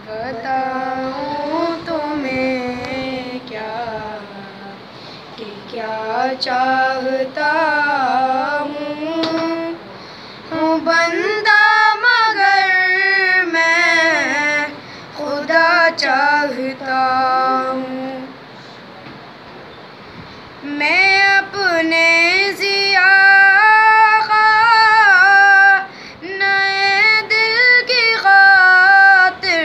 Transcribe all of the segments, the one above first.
बताऊं तुम्हें क्या कि क्या चाहता हूँ बंदा मगर मैं खुदा चाहता हूँ। मैं अपने जिया नए दिल की खातिर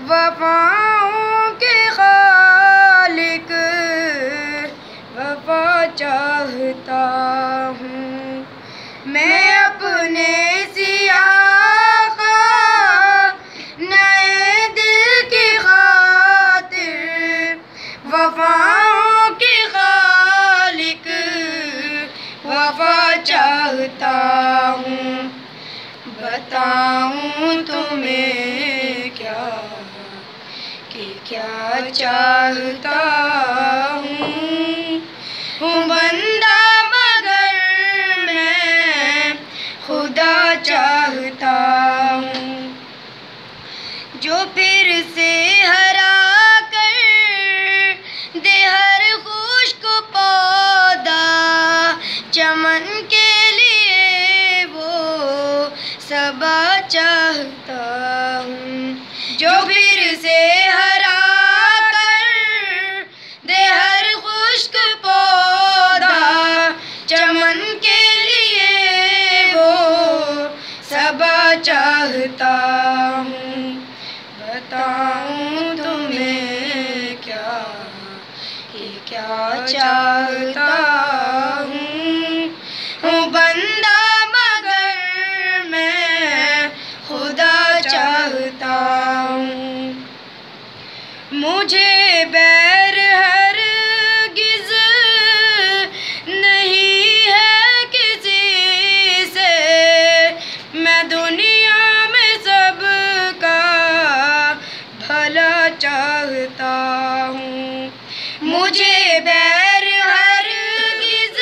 वफाओं के खालिक वफा चाहता हूँ। मैं अपने जिया नए दिल की खातिर वफाओं के खालिक वफा चाहता हूँ। बताऊं तुम्हें क्या कि क्या चाहता हूँ बंदा मगर मैं खुदा चाहता हूँ। जो फिर से हरा कर दे हर खुश्क पौधा चमन के लिए वो सबा चाहता हूँ। जो फिर से हरा कर दे हर खुश्क पौधा चमन के लिए वो सबा चाहता हूँ। बताऊं तुम्हें क्या कि क्या चाहता हूँ बंदा मगर मैं खुदा चाहता हूँ। मुझे बैर हरगिज़ नहीं है किसी से, मैं दुनिया में सबका भला चाहता हूँ। मुझे बैर हरगिज़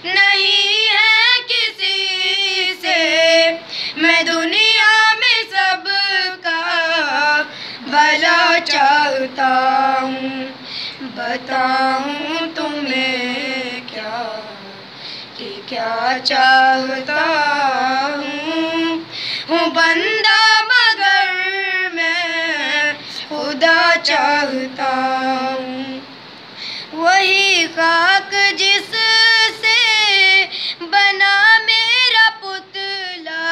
नहीं है किसी से, मैं दुनिया में सबका भला चाहता हूँ। बताऊं तुम्हें क्या कि क्या चाहता हूँ बंदा मगर मैं खुदा चाहता हूँ। वही खाक जिससे बना मेरा पुतला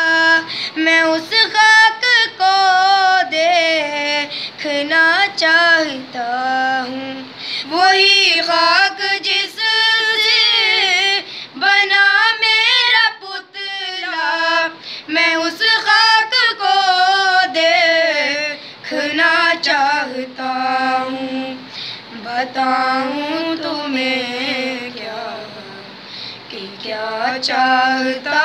मैं उस खाक को देखना चाहता हूँ। वही खाक जिससे बना मेरा पुतला मैं उस खाक को देखना चाहता हूँ। बताऊं तुम्हें क्या कि क्या चाहता